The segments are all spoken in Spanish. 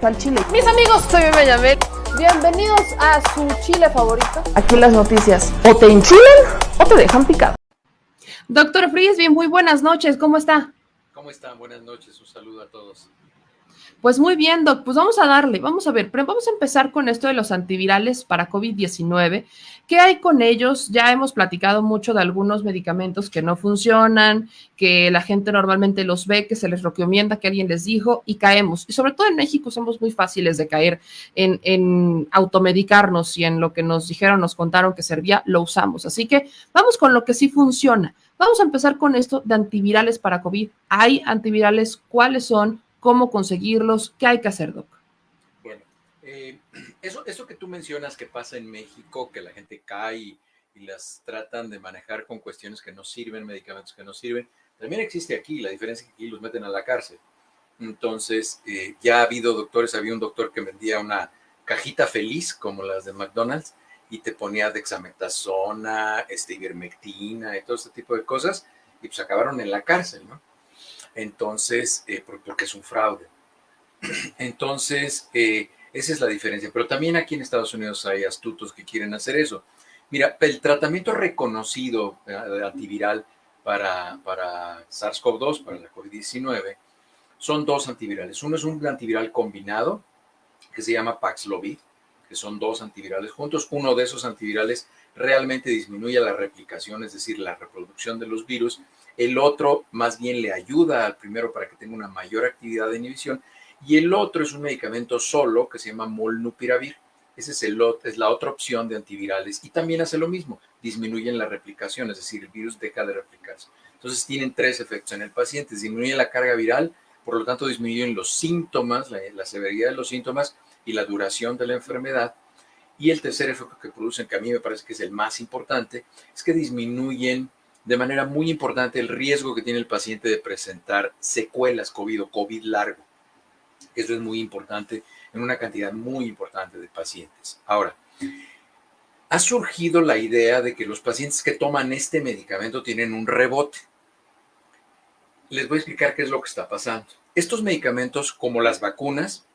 Al chile. Mis amigos, soy Bebe Yamel. Bienvenidos a su chile favorito. Aquí las noticias o te enchilan o te dejan picado. Doctor Fries, bien, muy buenas noches, ¿cómo está? ¿Cómo están? Buenas noches, un saludo a todos. Pues muy bien, Doc, pues vamos a darle, vamos a ver, pero vamos a empezar con esto de los antivirales para COVID-19. ¿Qué hay con ellos? Ya hemos platicado mucho de algunos medicamentos que no funcionan, que la gente normalmente los ve, que se les recomienda, que alguien les dijo y caemos. Y sobre todo en México somos muy fáciles de caer en automedicarnos y en lo que nos dijeron, nos contaron que servía, lo usamos. Así que vamos con lo que sí funciona. Vamos a empezar con esto de antivirales para COVID. ¿Hay antivirales? ¿Cuáles son? ¿Cómo conseguirlos? ¿Qué hay que hacer, Doc? Bueno, eso que tú mencionas que pasa en México, que la gente cae y las tratan de manejar con cuestiones que no sirven, medicamentos que no sirven, también existe aquí. La diferencia es que aquí los meten a la cárcel. Entonces, ya ha habido doctores, había un doctor que vendía una cajita feliz, como las de McDonald's, y te ponía dexametasona, ivermectina y todo este tipo de cosas, y pues acabaron en la cárcel, ¿no? Entonces, porque es un fraude. Entonces, esa es la diferencia. Pero también aquí en Estados Unidos hay astutos que quieren hacer eso. Mira, el tratamiento reconocido antiviral para SARS-CoV-2, para la COVID-19, son dos antivirales. Uno es un antiviral combinado que se llama Paxlovid, que son dos antivirales juntos. Uno de esos antivirales realmente disminuye la replicación, es decir, la reproducción de los virus. El otro más bien le ayuda al primero para que tenga una mayor actividad de inhibición. Y el otro es un medicamento solo que se llama Molnupiravir. Ese es la otra opción de antivirales y también hace lo mismo, disminuyen la replicación, es decir, el virus deja de replicarse. Entonces tienen tres efectos en el paciente: disminuyen la carga viral, por lo tanto disminuyen los síntomas, la severidad de los síntomas y la duración de la enfermedad. Y el tercer efecto que producen, que a mí me parece que es el más importante, es que disminuyen de manera muy importante el riesgo que tiene el paciente de presentar secuelas COVID o COVID largo. Eso es muy importante en una cantidad muy importante de pacientes. Ahora, ha surgido la idea de que los pacientes que toman este medicamento tienen un rebote. Les voy a explicar qué es lo que está pasando. Estos medicamentos, como las vacunas,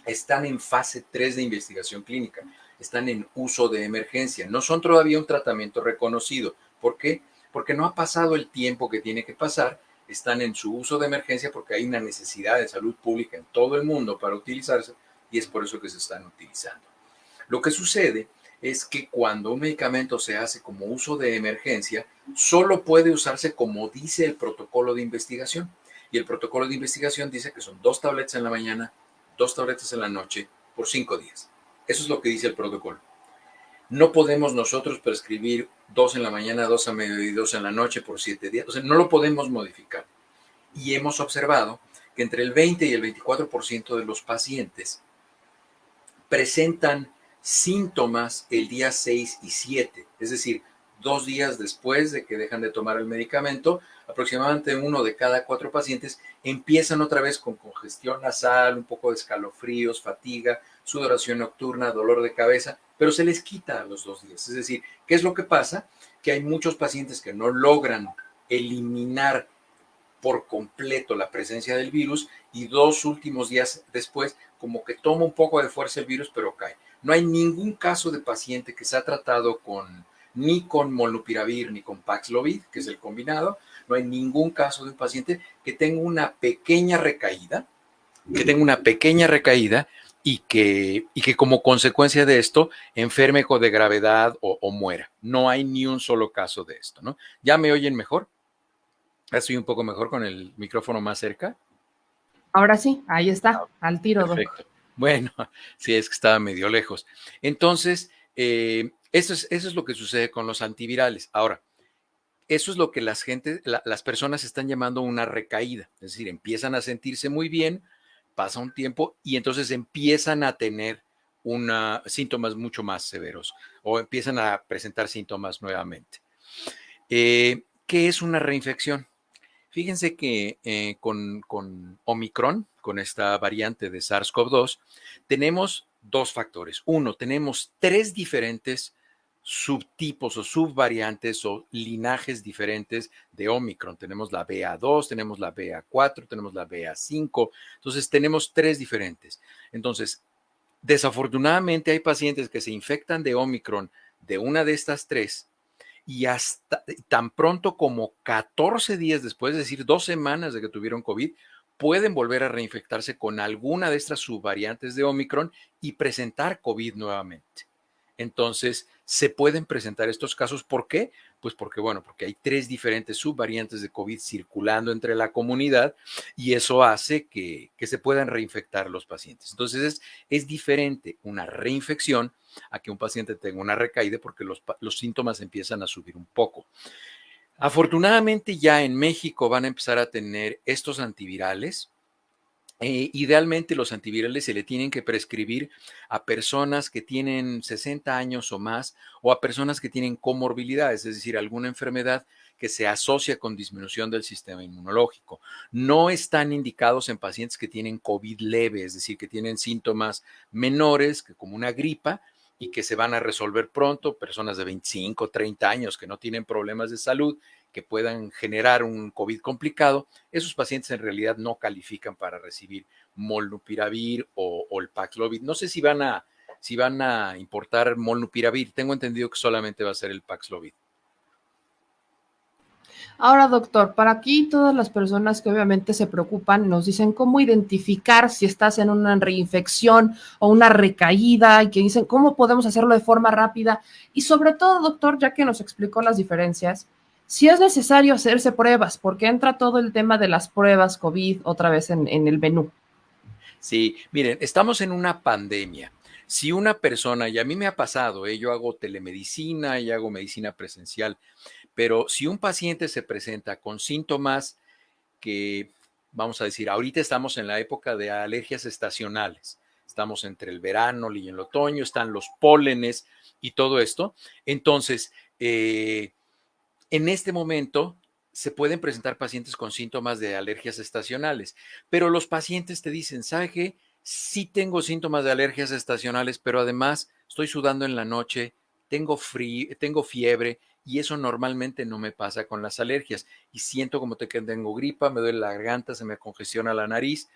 están en fase 3 de investigación clínica, están en uso de emergencia, no son todavía un tratamiento reconocido. ¿Por qué? Porque no ha pasado el tiempo que tiene que pasar, están en su uso de emergencia porque hay una necesidad de salud pública en todo el mundo para utilizarse y es por eso que se están utilizando. Lo que sucede es que cuando un medicamento se hace como uso de emergencia, solo puede usarse como dice el protocolo de investigación. Y el protocolo de investigación dice que son 2 tabletas en la mañana, 2 tabletas en la noche por 5 días. Eso es lo que dice el protocolo. No podemos nosotros prescribir 2 en la mañana, 2 a mediodía y 2 en la noche por 7 días. O sea, no lo podemos modificar. Y hemos observado que entre el 20 y el 24% de los pacientes presentan síntomas el día 6 y 7, es decir, 2 días después de que dejan de tomar el medicamento, aproximadamente 1 de cada 4 pacientes empiezan otra vez con congestión nasal, un poco de escalofríos, fatiga, sudoración nocturna, dolor de cabeza, pero se les quita a los 2 días. Es decir, ¿qué es lo que pasa? Que hay muchos pacientes que no logran eliminar por completo la presencia del virus y 2 últimos días después como que toma un poco de fuerza el virus pero cae. No hay ningún caso de paciente que se ha tratado ni con Molnupiravir ni con Paxlovid, que es el combinado. No hay ningún caso de un paciente que tenga una pequeña recaída, y que como consecuencia de esto enferme de gravedad o muera. No hay ni un solo caso de esto, ¿no? ¿Ya me oyen mejor? ¿Estoy un poco mejor con el micrófono más cerca? Ahora sí, ahí está, al tiro, Doc. Perfecto. Bueno, sí, es que estaba medio lejos. Entonces, eso es lo que sucede con los antivirales. Ahora, eso es lo que las personas están llamando una recaída. Es decir, empiezan a sentirse muy bien, pasa un tiempo y entonces empiezan a tener síntomas mucho más severos o empiezan a presentar síntomas nuevamente. ¿Qué es una reinfección? Fíjense que con Omicron, con esta variante de SARS-CoV-2, tenemos 2 factores. Uno, tenemos 3 diferentes subtipos o subvariantes o linajes diferentes de Omicron. Tenemos la BA2, tenemos la BA4, tenemos la BA5. Entonces, tenemos 3 diferentes. Entonces, desafortunadamente hay pacientes que se infectan de Omicron de una de estas 3 y hasta tan pronto como 14 días después, es decir, 2 semanas de que tuvieron COVID, pueden volver a reinfectarse con alguna de estas subvariantes de Omicron y presentar COVID nuevamente. Entonces, se pueden presentar estos casos. ¿Por qué? Pues porque, bueno, porque hay 3 diferentes subvariantes de COVID circulando entre la comunidad y eso hace que se puedan reinfectar los pacientes. Entonces, es diferente una reinfección a que un paciente tenga una recaída porque los síntomas empiezan a subir un poco. Afortunadamente ya en México van a empezar a tener estos antivirales. Idealmente los antivirales se le tienen que prescribir a personas que tienen 60 años o más o a personas que tienen comorbilidades, es decir, alguna enfermedad que se asocia con disminución del sistema inmunológico. No están indicados en pacientes que tienen COVID leve, es decir, que tienen síntomas menores, que como una gripa, y que se van a resolver pronto, personas de 25, 30 años que no tienen problemas de salud, que puedan generar un COVID complicado, esos pacientes en realidad no califican para recibir molnupiravir o el Paxlovid. No sé si van a importar molnupiravir. Tengo entendido que solamente va a ser el Paxlovid. Ahora, doctor, para aquí todas las personas que obviamente se preocupan nos dicen cómo identificar si estás en una reinfección o una recaída y que dicen cómo podemos hacerlo de forma rápida y sobre todo, doctor, ya que nos explicó las diferencias, si es necesario hacerse pruebas, porque entra todo el tema de las pruebas COVID otra vez en el menú. Sí, miren, estamos en una pandemia. Si una persona, y a mí me ha pasado, yo hago telemedicina y hago medicina presencial, pero si un paciente se presenta con síntomas que, vamos a decir, ahorita estamos en la época de alergias estacionales, estamos entre el verano y el otoño, están los pólenes y todo esto, entonces, en este momento se pueden presentar pacientes con síntomas de alergias estacionales, pero los pacientes te dicen, ¿sabe qué? Sí tengo síntomas de alergias estacionales, pero además estoy sudando en la noche, tengo frío, tengo fiebre y eso normalmente no me pasa con las alergias y siento como que tengo gripa, me duele la garganta, se me congestiona la nariz.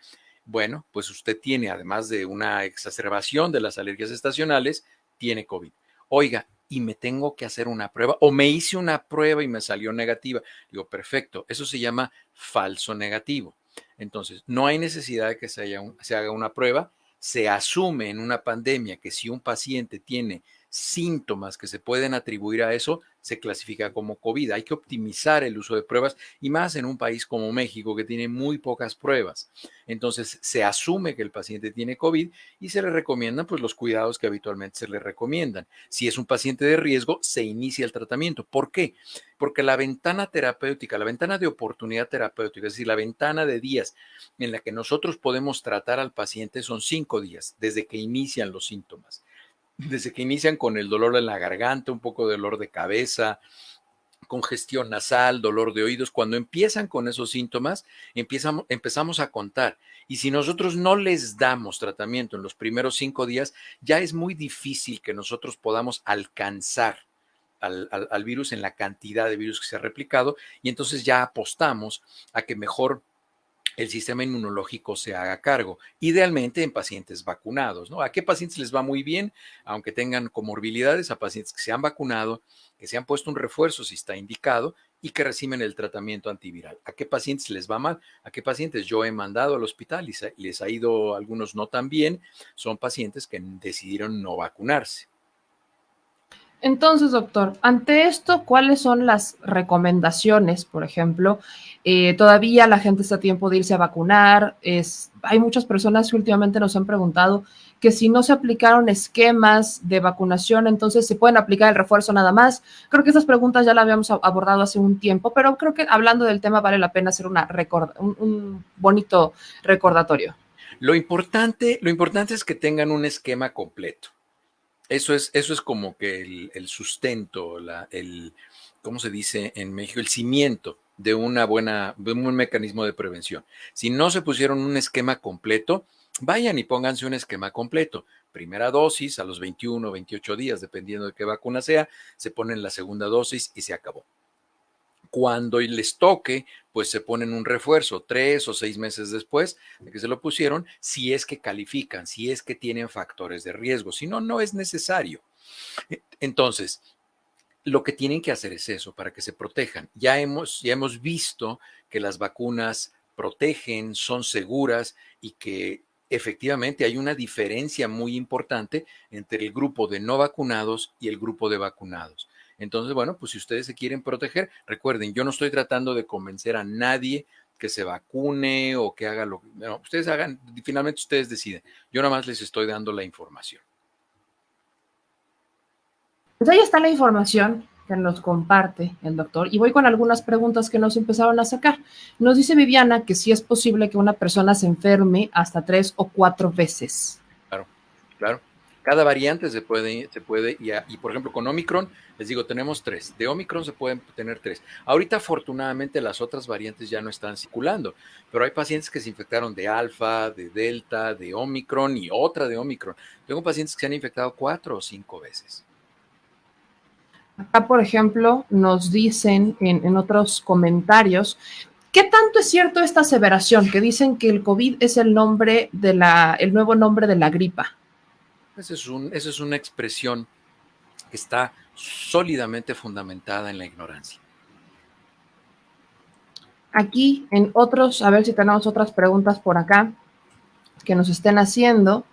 Bueno, pues usted tiene, además de una exacerbación de las alergias estacionales, tiene COVID. Oiga, y me tengo que hacer una prueba o me hice una prueba y me salió negativa. Digo, perfecto, eso se llama falso negativo. Entonces, no hay necesidad de que se haga una prueba. Se asume en una pandemia que si un paciente tiene síntomas que se pueden atribuir a eso, se clasifica como COVID. Hay que optimizar el uso de pruebas y más en un país como México que tiene muy pocas pruebas. Entonces, se asume que el paciente tiene COVID y se le recomiendan pues los cuidados que habitualmente se le recomiendan. Si es un paciente de riesgo, se inicia el tratamiento. ¿Por qué? Porque la ventana terapéutica, la ventana de oportunidad terapéutica, es decir, la ventana de días en la que nosotros podemos tratar al paciente son 5 días desde que inician los síntomas. Desde que inician con el dolor en la garganta, un poco de dolor de cabeza, congestión nasal, dolor de oídos, cuando empiezan con esos síntomas, empezamos a contar. Y si nosotros no les damos tratamiento en los primeros 5 días, ya es muy difícil que nosotros podamos alcanzar al virus en la cantidad de virus que se ha replicado y entonces ya apostamos a que mejor el sistema inmunológico se haga cargo, idealmente en pacientes vacunados, ¿no? ¿A qué pacientes les va muy bien, aunque tengan comorbilidades? A pacientes que se han vacunado, que se han puesto un refuerzo si está indicado y que reciben el tratamiento antiviral. ¿A qué pacientes les va mal? ¿A qué pacientes yo he mandado al hospital y les ha ido algunos no tan bien? Son pacientes que decidieron no vacunarse. Entonces, doctor, ante esto, ¿cuáles son las recomendaciones? Por ejemplo, todavía la gente está a tiempo de irse a vacunar. Hay muchas personas que últimamente nos han preguntado que si no se aplicaron esquemas de vacunación, entonces se pueden aplicar el refuerzo nada más. Creo que esas preguntas ya las habíamos abordado hace un tiempo, pero creo que hablando del tema vale la pena hacer un bonito recordatorio. Lo importante es que tengan un esquema completo. Eso es como que el sustento, ¿cómo se dice en México? El cimiento de un buen mecanismo de prevención. Si no se pusieron un esquema completo, vayan y pónganse un esquema completo. Primera dosis a los 21 o 28 días, dependiendo de qué vacuna sea, se ponen la segunda dosis y se acabó. Cuando les toque, pues se ponen un refuerzo 3 o 6 meses después de que se lo pusieron, si es que califican, si es que tienen factores de riesgo. Si no, no es necesario. Entonces, lo que tienen que hacer es eso, para que se protejan. Ya hemos visto que las vacunas protegen, son seguras y que efectivamente hay una diferencia muy importante entre el grupo de no vacunados y el grupo de vacunados. Entonces, bueno, pues si ustedes se quieren proteger, recuerden, yo no estoy tratando de convencer a nadie que se vacune o que haga lo que... No, ustedes hagan, finalmente ustedes deciden. Yo nada más les estoy dando la información. Pues ahí está la información que nos comparte el doctor y voy con algunas preguntas que nos empezaron a sacar. Nos dice Viviana que sí es posible que una persona se enferme hasta 3 o 4 veces. Claro, claro. Cada variante y por ejemplo con Omicron, les digo, tenemos 3. De Omicron se pueden tener 3. Ahorita afortunadamente las otras variantes ya no están circulando, pero hay pacientes que se infectaron de Alfa, de Delta, de Omicron y otra de Omicron. Tengo pacientes que se han infectado 4 o 5 veces. Acá, por ejemplo, nos dicen en otros comentarios, ¿qué tanto es cierto esta aseveración que dicen que el COVID es el nuevo nombre de la gripa? Esa es una expresión que está sólidamente fundamentada en la ignorancia. Aquí en otros, a ver si tenemos otras preguntas por acá que nos estén haciendo,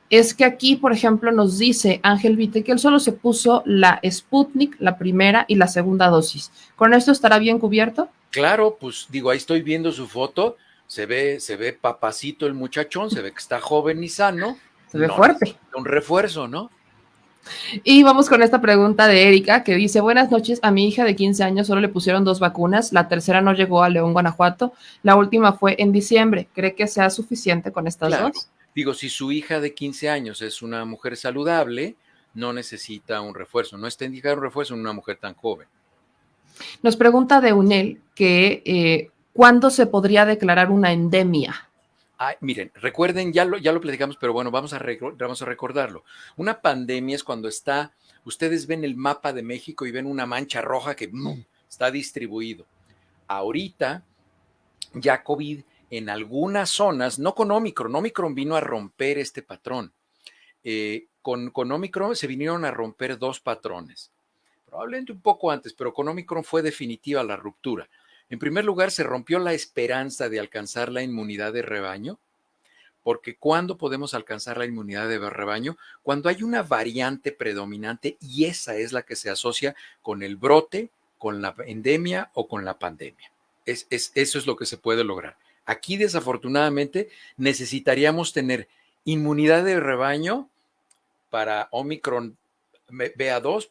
es que aquí, por ejemplo, nos dice Ángel Vite que él solo se puso la Sputnik, la primera y la segunda dosis. ¿Con esto estará bien cubierto? Claro, pues digo, ahí estoy viendo su foto, se ve papacito el muchachón, se ve que está joven y sano, Se ve no fuerte. necesita un refuerzo, ¿no? Y vamos con esta pregunta de Erika que dice, buenas noches, a mi hija de 15 años solo le pusieron 2 vacunas, la tercera no llegó a León, Guanajuato, la última fue en diciembre. ¿Cree que sea suficiente con estas Claro. dos? Digo, si su hija de 15 años es una mujer saludable, no necesita un refuerzo, no está indicado un refuerzo en una mujer tan joven. Nos pregunta de UNEL que ¿cuándo se podría declarar una endemia? Ay, miren, recuerden, ya lo platicamos, pero bueno, vamos a recordarlo. Una pandemia es cuando ustedes ven el mapa de México y ven una mancha roja que está distribuido. Ahorita, ya COVID en algunas zonas, no con Omicron vino a romper este patrón. Con Omicron se vinieron a romper 2 patrones, probablemente un poco antes, pero con Omicron fue definitiva la ruptura. En primer lugar, se rompió la esperanza de alcanzar la inmunidad de rebaño, porque ¿cuándo podemos alcanzar la inmunidad de rebaño? Cuando hay una variante predominante y esa es la que se asocia con el brote, con la endemia o con la pandemia. Eso es lo que se puede lograr. Aquí, desafortunadamente, necesitaríamos tener inmunidad de rebaño para Omicron BA2,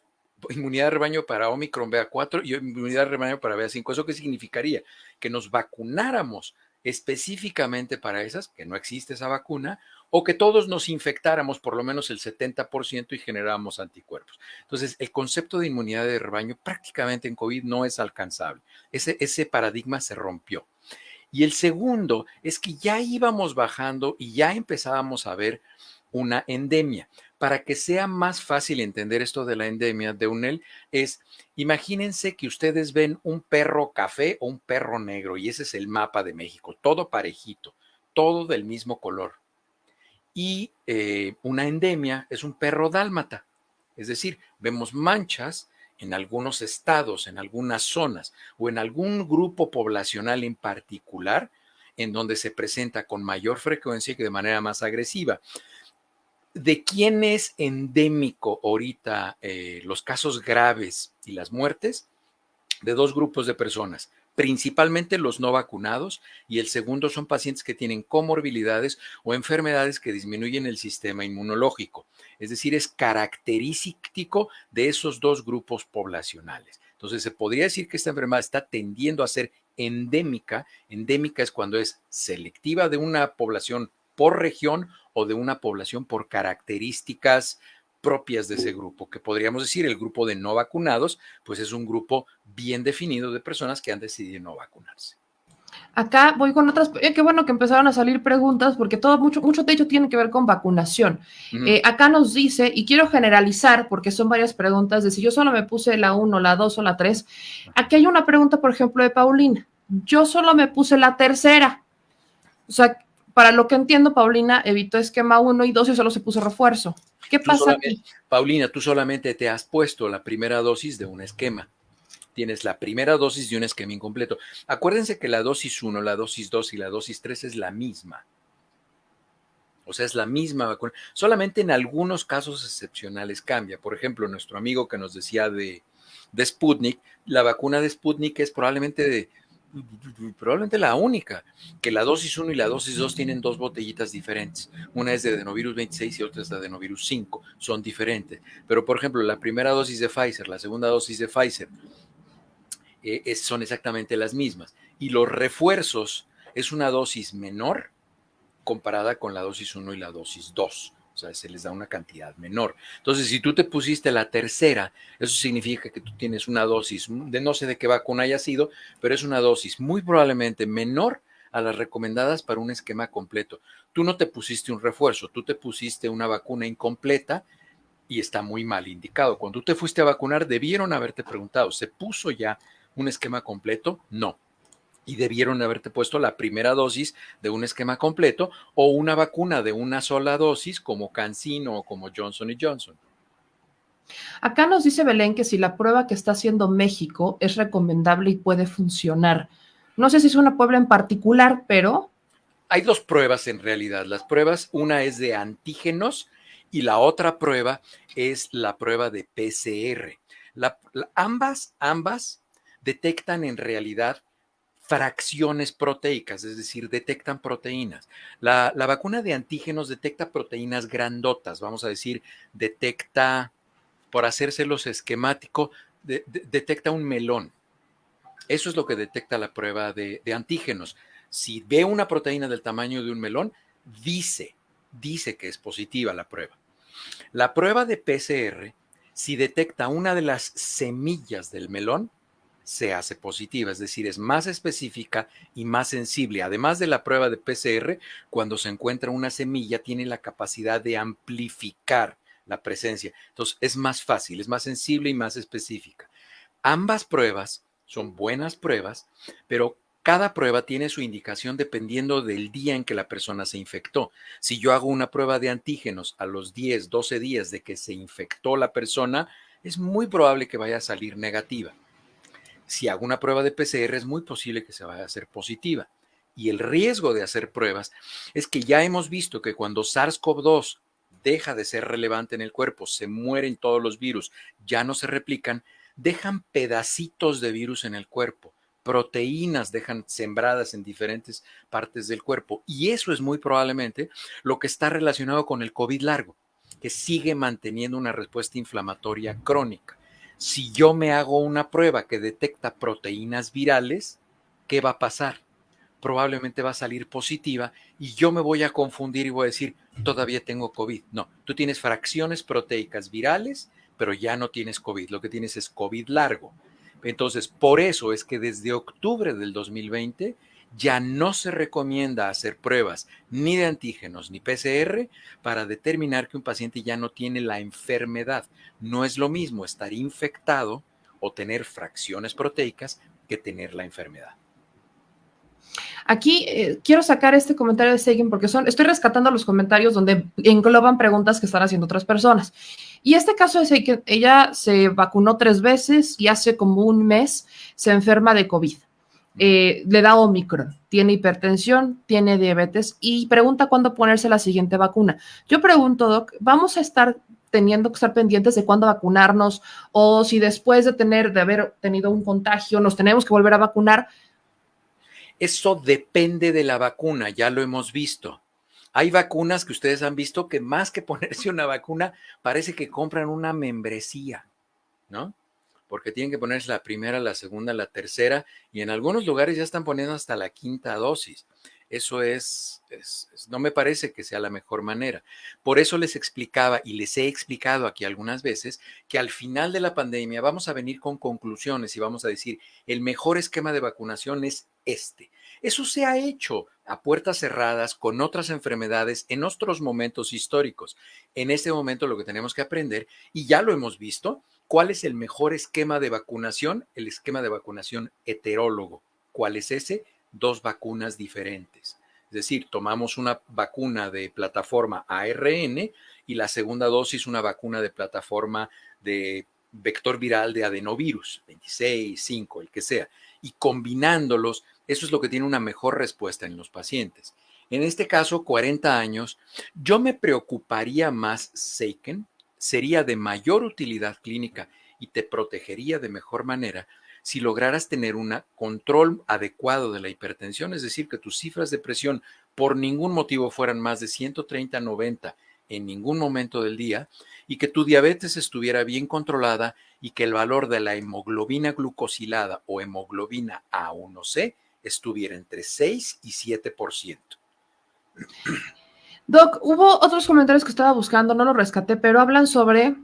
inmunidad de rebaño para Omicron BA4 y inmunidad de rebaño para BA5. ¿Eso qué significaría? Que nos vacunáramos específicamente para esas, que no existe esa vacuna, o que todos nos infectáramos por lo menos el 70% y generáramos anticuerpos. Entonces, el concepto de inmunidad de rebaño prácticamente en COVID no es alcanzable. Ese paradigma se rompió. Y el segundo es que ya íbamos bajando y ya empezábamos a ver una endemia. Para que sea más fácil entender esto de la endemia de UNEL, imagínense que ustedes ven un perro café o un perro negro, y ese es el mapa de México, todo parejito, todo del mismo color. Y una endemia es un perro dálmata, es decir, vemos manchas en algunos estados, en algunas zonas o en algún grupo poblacional en particular, en donde se presenta con mayor frecuencia y de manera más agresiva. ¿De quién es endémico ahorita los casos graves y las muertes? De 2 grupos de personas, principalmente los no vacunados, y el segundo son pacientes que tienen comorbilidades o enfermedades que disminuyen el sistema inmunológico. Es decir, es característico de esos 2 grupos poblacionales. Entonces, se podría decir que esta enfermedad está tendiendo a ser endémica. Endémica es cuando es selectiva de una población por región o de una población por características propias de ese grupo, que podríamos decir el grupo de no vacunados, pues es un grupo bien definido de personas que han decidido no vacunarse. Acá voy con otras, qué bueno que empezaron a salir preguntas porque mucho de ello tiene que ver con vacunación. Ujú. Acá nos dice, y quiero generalizar porque son varias preguntas de si yo solo me puse la 1, la 2 o la 3. Aquí hay una pregunta, por ejemplo, de Paulina. Yo solo me puse la tercera. O sea, para lo que entiendo, Paulina evitó esquema 1 y 2 y solo se puso refuerzo. ¿Qué Tú pasa solamente, aquí? Paulina, tú solamente te has puesto la primera dosis de un esquema. Tienes la primera dosis de un esquema incompleto. Acuérdense que la dosis 1, la dosis 2 y la dosis 3 es la misma. O sea, es la misma vacuna. Solamente en algunos casos excepcionales cambia. Por ejemplo, nuestro amigo que nos decía de Sputnik, la vacuna de Sputnik es probablemente la única, que la dosis 1 y la dosis 2 tienen dos botellitas diferentes. Una es de adenovirus 26 y otra es de adenovirus 5. Son diferentes. Pero, por ejemplo, la primera dosis de Pfizer, la segunda dosis de Pfizer, son exactamente las mismas. Y los refuerzos es una dosis menor comparada con la dosis 1 y la dosis 2. O sea, se les da una cantidad menor. Entonces, si tú te pusiste la tercera, eso significa que tú tienes una dosis de no sé de qué vacuna haya sido, pero es una dosis muy probablemente menor a las recomendadas para un esquema completo. Tú no te pusiste un refuerzo, tú te pusiste una vacuna incompleta y está muy mal indicado. Cuando tú te fuiste a vacunar, debieron haberte preguntado, ¿se puso ya un esquema completo? No. Y debieron haberte puesto la primera dosis de un esquema completo o una vacuna de una sola dosis como CanSino o como Johnson y Johnson. Acá nos dice Belén que si la prueba que está haciendo México es recomendable y puede funcionar. No sé si es una prueba en particular, pero Hay dos pruebas en realidad. Las pruebas, una es de antígenos y la otra prueba es la prueba de PCR. Ambas detectan en realidad fracciones proteicas, es decir, detectan proteínas. La vacuna de antígenos detecta proteínas grandotas, vamos a decir, detecta, por hacérselos esquemático, detecta un melón. Eso es lo que detecta la prueba de antígenos. Si ve una proteína del tamaño de un melón, dice que es positiva la prueba. La prueba de PCR, si detecta una de las semillas del melón, se hace positiva, es decir, es más específica y más sensible. Además de la prueba de PCR, cuando se encuentra una semilla, tiene la capacidad de amplificar la presencia. Entonces, es más fácil, es más sensible y más específica. Ambas pruebas son buenas pruebas, pero cada prueba tiene su indicación dependiendo del día en que la persona se infectó. Si yo hago una prueba de antígenos a los 10, 12 días de que se infectó la persona, es muy probable que vaya a salir negativa. Si hago una prueba de PCR, es muy posible que se vaya a hacer positiva. Y el riesgo de hacer pruebas es que ya hemos visto que cuando SARS-CoV-2 deja de ser relevante en el cuerpo, se mueren todos los virus, ya no se replican, dejan pedacitos de virus en el cuerpo, proteínas dejan sembradas en diferentes partes del cuerpo. Y eso es muy probablemente lo que está relacionado con el COVID largo, que sigue manteniendo una respuesta inflamatoria crónica. Si yo me hago una prueba que detecta proteínas virales, ¿qué va a pasar? Probablemente va a salir positiva y yo me voy a confundir y voy a decir, todavía tengo COVID. No, tú tienes fracciones proteicas virales, pero ya no tienes COVID. Lo que tienes es COVID largo. Entonces, por eso es que desde octubre del 2020 ya no se recomienda hacer pruebas ni de antígenos ni PCR para determinar que un paciente ya no tiene la enfermedad. No es lo mismo estar infectado o tener fracciones proteicas que tener la enfermedad. aquí quiero sacar este comentario de Seigen porque estoy rescatando los comentarios donde engloban preguntas que están haciendo otras personas. Y este caso de Seigen, ella se vacunó 3 veces y hace como un mes se enferma de COVID. Le da Omicron, tiene hipertensión, tiene diabetes y pregunta cuándo ponerse la siguiente vacuna. Yo pregunto, Doc, ¿vamos a estar teniendo que estar pendientes de cuándo vacunarnos o si después de haber tenido un contagio nos tenemos que volver a vacunar? Eso depende de la vacuna, ya lo hemos visto. Hay vacunas que ustedes han visto que más que ponerse una vacuna, parece que compran una membresía, ¿no? Porque tienen que ponerse la primera, la segunda, la tercera, y en algunos lugares ya están poniendo hasta la quinta dosis. Eso no me parece que sea la mejor manera. Por eso les explicaba y les he explicado aquí algunas veces que al final de la pandemia vamos a venir con conclusiones y vamos a decir, el mejor esquema de vacunación es este. Eso se ha hecho a puertas cerradas con otras enfermedades en otros momentos históricos. En este momento lo que tenemos que aprender, y ya lo hemos visto, ¿cuál es el mejor esquema de vacunación? El esquema de vacunación heterólogo. ¿Cuál es ese? 2 vacunas diferentes. Es decir, tomamos una vacuna de plataforma ARN y la segunda dosis una vacuna de plataforma de vector viral de adenovirus, 26, 5, el que sea, y combinándolos, eso es lo que tiene una mejor respuesta en los pacientes. En este caso, 40 años, yo me preocuparía más, Seiken, sería de mayor utilidad clínica y te protegería de mejor manera si lograras tener un control adecuado de la hipertensión, es decir, que tus cifras de presión por ningún motivo fueran más de 130/90 en ningún momento del día y que tu diabetes estuviera bien controlada y que el valor de la hemoglobina glucosilada o hemoglobina A1C estuviera entre 6 y 7%. Doc, hubo otros comentarios que estaba buscando, no los rescaté, pero hablan sobre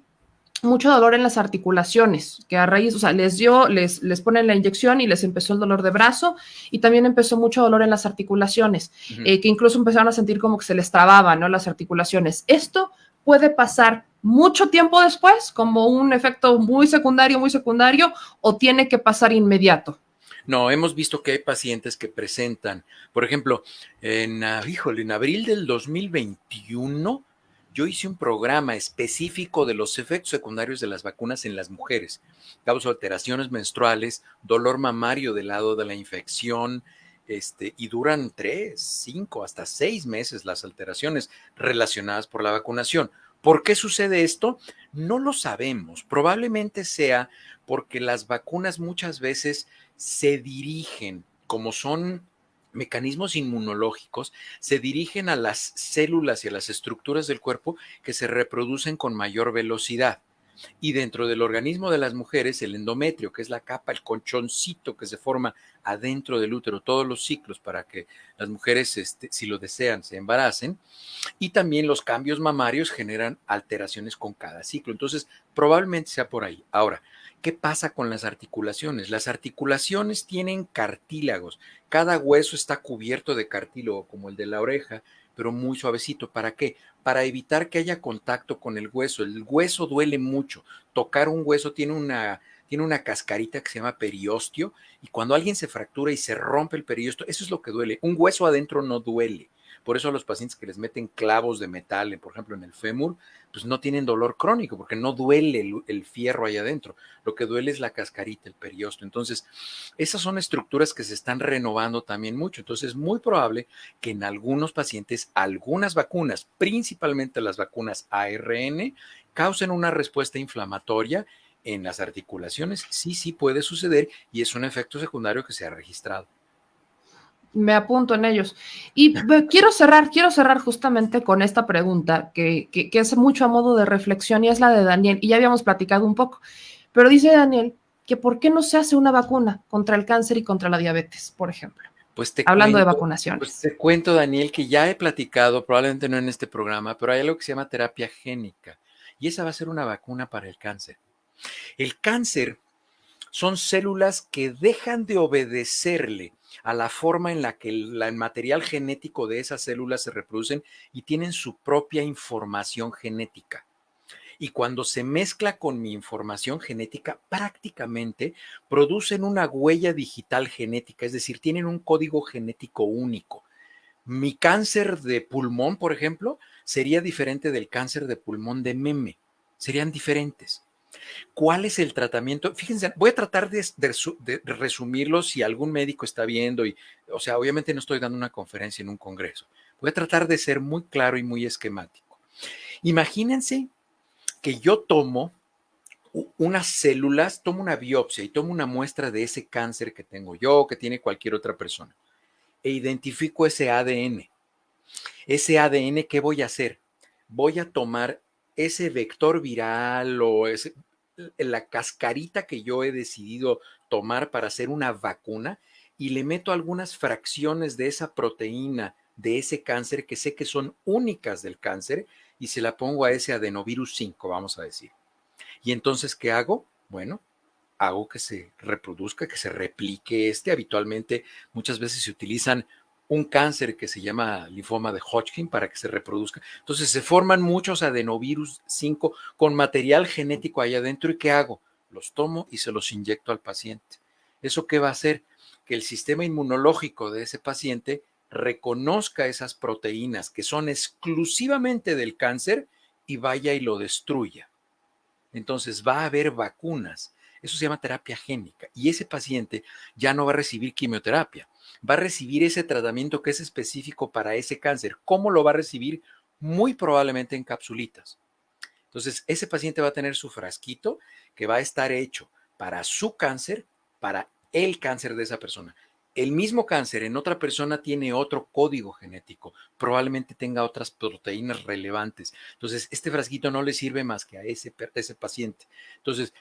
mucho dolor en las articulaciones, que a raíz, o sea, les ponen la inyección y les empezó el dolor de brazo y también empezó mucho dolor en las articulaciones, que incluso empezaron a sentir como que se les trababan, ¿no? Las articulaciones. Esto puede pasar mucho tiempo después, como un efecto muy secundario, o tiene que pasar inmediato. No, hemos visto que hay pacientes que presentan, por ejemplo, en abril del 2021, yo hice un programa específico de los efectos secundarios de las vacunas en las mujeres. Causa alteraciones menstruales, dolor mamario del lado de la infección, y duran 3, 5, hasta 6 meses las alteraciones relacionadas por la vacunación. ¿Por qué sucede esto? No lo sabemos. Probablemente sea porque las vacunas muchas veces se dirigen, como son mecanismos inmunológicos, se dirigen a las células y a las estructuras del cuerpo que se reproducen con mayor velocidad. Y dentro del organismo de las mujeres, el endometrio, que es la capa, el colchoncito que se forma adentro del útero, todos los ciclos para que las mujeres, si lo desean, se embaracen, y también los cambios mamarios generan alteraciones con cada ciclo. Entonces, probablemente sea por ahí. Ahora, ¿qué pasa con las articulaciones? Las articulaciones tienen cartílagos. Cada hueso está cubierto de cartílago, como el de la oreja, pero muy suavecito. ¿Para qué? Para evitar que haya contacto con el hueso. El hueso duele mucho. Tocar un hueso tiene una cascarita que se llama periostio, y cuando alguien se fractura y se rompe el periostio, eso es lo que duele. Un hueso adentro no duele. Por eso a los pacientes que les meten clavos de metal, por ejemplo, en el fémur, pues no tienen dolor crónico porque no duele el fierro ahí adentro. Lo que duele es la cascarita, el periostio. Entonces, esas son estructuras que se están renovando también mucho. Entonces, es muy probable que en algunos pacientes, algunas vacunas, principalmente las vacunas ARN, causen una respuesta inflamatoria en las articulaciones. Sí puede suceder y es un efecto secundario que se ha registrado. Me apunto en ellos. Y quiero cerrar justamente con esta pregunta que es mucho a modo de reflexión y es la de Daniel, y ya habíamos platicado un poco, pero dice Daniel que ¿por qué no se hace una vacuna contra el cáncer y contra la diabetes, por ejemplo? Pues Hablando de vacunaciones. Pues te cuento, Daniel, que ya he platicado, probablemente no en este programa, pero hay algo que se llama terapia génica y esa va a ser una vacuna para el cáncer. El cáncer son células que dejan de obedecerle a la forma en la que el material genético de esas células se reproducen y tienen su propia información genética. Y cuando se mezcla con mi información genética, prácticamente producen una huella digital genética, es decir, tienen un código genético único. Mi cáncer de pulmón, por ejemplo, sería diferente del cáncer de pulmón de meme, serían diferentes. ¿Cuál es el tratamiento? Fíjense, voy a tratar de resumirlo si algún médico está viendo o sea, obviamente no estoy dando una conferencia en un congreso. Voy a tratar de ser muy claro y muy esquemático. Imagínense que yo tomo unas células, tomo una biopsia y tomo una muestra de ese cáncer que tengo yo, que tiene cualquier otra persona, e identifico ese ADN. Ese ADN, ¿qué voy a hacer? Voy a tomar ese vector viral o la cascarita que yo he decidido tomar para hacer una vacuna y le meto algunas fracciones de esa proteína de ese cáncer que sé que son únicas del cáncer y se la pongo a ese adenovirus 5, vamos a decir. Y entonces, ¿qué hago? Bueno, hago que se reproduzca, que se replique. Habitualmente muchas veces se utilizan un cáncer que se llama linfoma de Hodgkin para que se reproduzca. Entonces se forman muchos adenovirus 5 con material genético ahí adentro. ¿Y qué hago? Los tomo y se los inyecto al paciente. ¿Eso qué va a hacer? Que el sistema inmunológico de ese paciente reconozca esas proteínas que son exclusivamente del cáncer y vaya y lo destruya. Entonces va a haber vacunas. Eso se llama terapia génica. Y ese paciente ya no va a recibir quimioterapia. Va a recibir ese tratamiento que es específico para ese cáncer. ¿Cómo lo va a recibir? Muy probablemente en capsulitas. Entonces, ese paciente va a tener su frasquito que va a estar hecho para su cáncer, para el cáncer de esa persona. El mismo cáncer en otra persona tiene otro código genético, probablemente tenga otras proteínas relevantes. Entonces, este frasquito no le sirve más que a ese paciente. Entonces,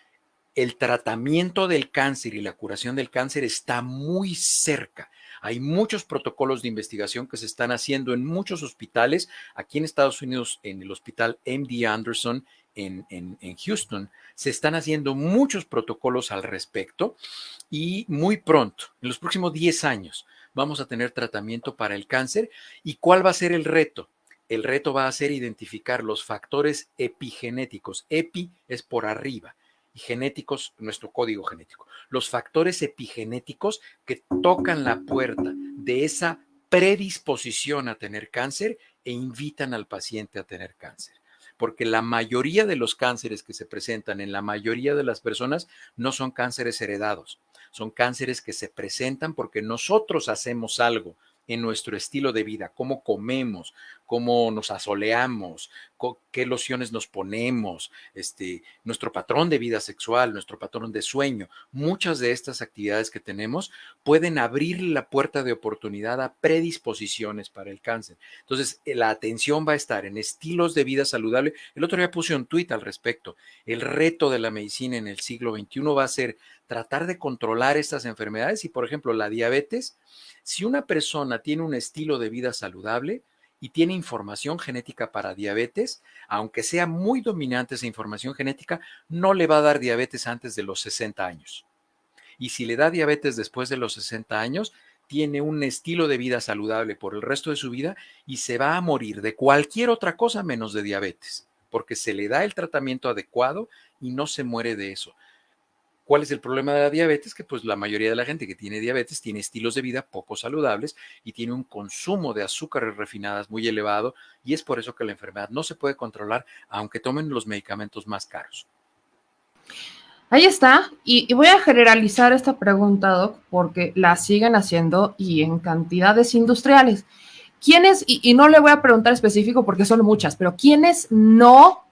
el tratamiento del cáncer y la curación del cáncer está muy cerca. Hay muchos protocolos de investigación que se están haciendo en muchos hospitales. Aquí en Estados Unidos, en el hospital MD Anderson en Houston, se están haciendo muchos protocolos al respecto y muy pronto, en los próximos 10 años, vamos a tener tratamiento para el cáncer. ¿Y cuál va a ser el reto? El reto va a ser identificar los factores epigenéticos. Epi es por arriba y genéticos, nuestro código genético. Los factores epigenéticos que tocan la puerta de esa predisposición a tener cáncer e invitan al paciente a tener cáncer. Porque la mayoría de los cánceres que se presentan en la mayoría de las personas no son cánceres heredados, son cánceres que se presentan porque nosotros hacemos algo en nuestro estilo de vida, cómo comemos, cómo nos asoleamos, qué lociones nos ponemos, nuestro patrón de vida sexual, nuestro patrón de sueño. Muchas de estas actividades que tenemos pueden abrir la puerta de oportunidad a predisposiciones para el cáncer. Entonces, la atención va a estar en estilos de vida saludable. El otro día puse un tuit al respecto. El reto de la medicina en el siglo XXI va a ser tratar de controlar estas enfermedades y, por ejemplo, la diabetes. Si una persona tiene un estilo de vida saludable y tiene información genética para diabetes, aunque sea muy dominante esa información genética, no le va a dar diabetes antes de los 60 años. Y si le da diabetes después de los 60 años, tiene un estilo de vida saludable por el resto de su vida y se va a morir de cualquier otra cosa menos de diabetes, porque se le da el tratamiento adecuado y no se muere de eso. ¿Cuál es el problema de la diabetes? Que pues la mayoría de la gente que tiene diabetes tiene estilos de vida poco saludables y tiene un consumo de azúcares refinadas muy elevado y es por eso que la enfermedad no se puede controlar aunque tomen los medicamentos más caros. Ahí está, y voy a generalizar esta pregunta, Doc, porque la siguen haciendo y en cantidades industriales. ¿Quiénes, y no le voy a preguntar específico porque son muchas, pero quiénes no,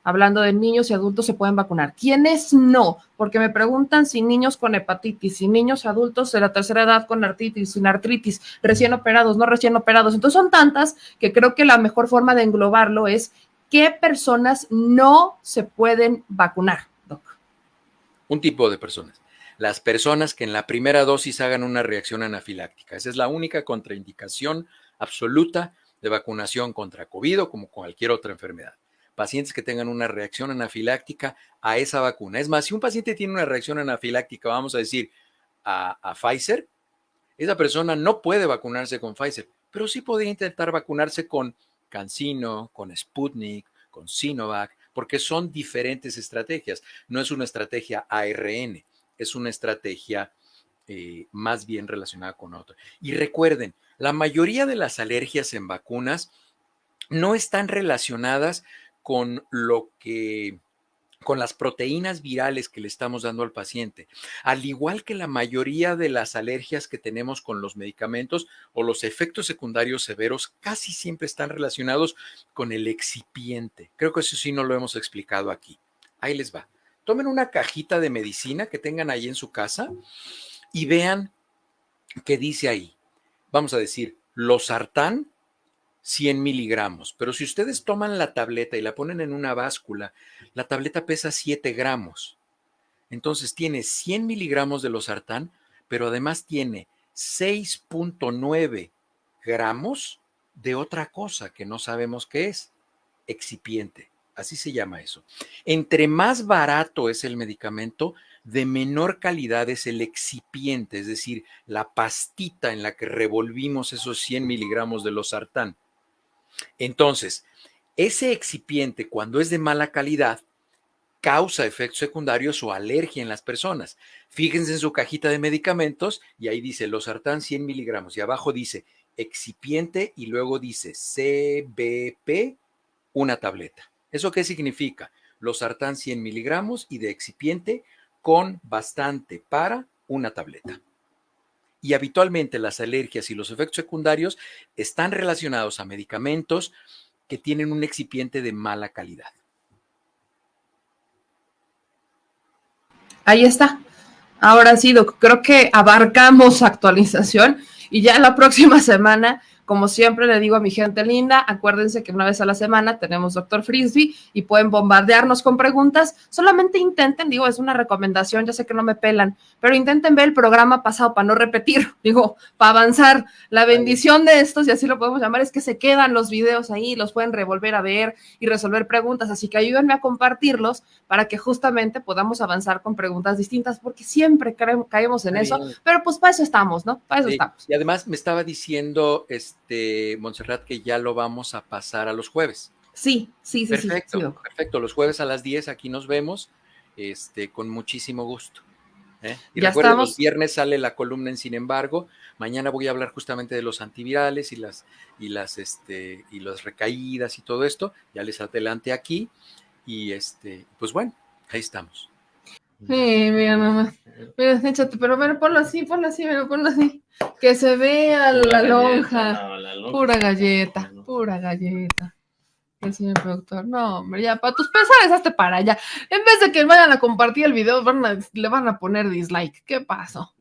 hablando de niños y adultos, se pueden vacunar? ¿Quiénes no? Porque me preguntan si niños con hepatitis, si niños adultos de la tercera edad con artritis, sin artritis, recién operados, no recién operados. Entonces son tantas que creo que la mejor forma de englobarlo es qué personas no se pueden vacunar, Doc. Un tipo de personas. Las personas que en la primera dosis hagan una reacción anafiláctica. Esa es la única contraindicación absoluta de vacunación contra COVID o como cualquier otra enfermedad. Pacientes que tengan una reacción anafiláctica a esa vacuna. Es más, si un paciente tiene una reacción anafiláctica, vamos a decir, a Pfizer, esa persona no puede vacunarse con Pfizer, pero sí podría intentar vacunarse con CanSino, con Sputnik, con Sinovac, porque son diferentes estrategias. No es una estrategia ARN, es una estrategia más bien relacionada con otra. Y recuerden, la mayoría de las alergias en vacunas no están relacionadas con con las proteínas virales que le estamos dando al paciente. Al igual que la mayoría de las alergias que tenemos con los medicamentos o los efectos secundarios severos, casi siempre están relacionados con el excipiente. Creo que eso sí no lo hemos explicado aquí. Ahí les va. Tomen una cajita de medicina que tengan ahí en su casa y vean qué dice ahí. Vamos a decir, losartán, 100 miligramos, pero si ustedes toman la tableta y la ponen en una báscula, la tableta pesa 7 gramos. Entonces tiene 100 miligramos de losartán, pero además tiene 6.9 gramos de otra cosa que no sabemos qué es, excipiente. Así se llama eso. Entre más barato es el medicamento, de menor calidad es el excipiente, es decir, la pastita en la que revolvimos esos 100 miligramos de losartán. Entonces, ese excipiente, cuando es de mala calidad, causa efectos secundarios o alergia en las personas. Fíjense en su cajita de medicamentos y ahí dice losartán 100 miligramos y abajo dice excipiente y luego dice CBP, una tableta. ¿Eso qué significa? Losartán 100 miligramos y de excipiente con bastante para una tableta. Y habitualmente las alergias y los efectos secundarios están relacionados a medicamentos que tienen un excipiente de mala calidad. Ahí está. Ahora sí, Doc, creo que abarcamos actualización y ya la próxima semana, como siempre le digo a mi gente linda, acuérdense que una vez a la semana tenemos Dr. Frisbee y pueden bombardearnos con preguntas. Solamente intenten, digo, es una recomendación, ya sé que no me pelan, pero intenten ver el programa pasado para no repetir, digo, para avanzar. La bendición de estos, y así lo podemos llamar, es que se quedan los videos ahí, los pueden revolver a ver y resolver preguntas, así que ayúdenme a compartirlos para que justamente podamos avanzar con preguntas distintas, porque siempre caemos en eso, pero pues para eso estamos, ¿no? Para eso estamos. Y además me estaba diciendo Montserrat que ya lo vamos a pasar a los jueves. Sí. Perfecto, sí, perfecto. Los jueves a las 10 aquí nos vemos, con muchísimo gusto. Y ya recuerden, estamos. los viernes sale la columna en Sin embargo. Mañana voy a hablar justamente de los antivirales y las recaídas y todo esto. Ya les adelante aquí. Y pues bueno, ahí estamos. Sí, mira nomás. Mira, échate, pero ponlo así, mira, ponlo así. Que se vea la lonja. No, la lonja. Pura galleta. El señor productor. No, hombre, ya, para tus pesares, hazte para allá. En vez de que vayan a compartir el video, le van a poner dislike. ¿Qué pasó?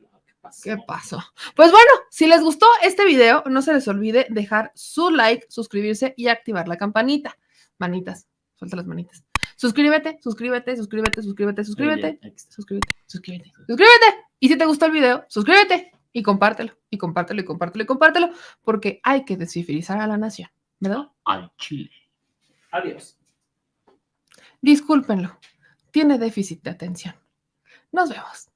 ¿Qué pasó? Pues bueno, si les gustó este video, no se les olvide dejar su like, suscribirse y activar la campanita. Manitas, suelta las manitas. Suscríbete. Y si te gustó el video, suscríbete y compártelo, porque hay que descifrizar a la nación, ¿verdad? Al chile. Adiós. Discúlpenlo, tiene déficit de atención. Nos vemos.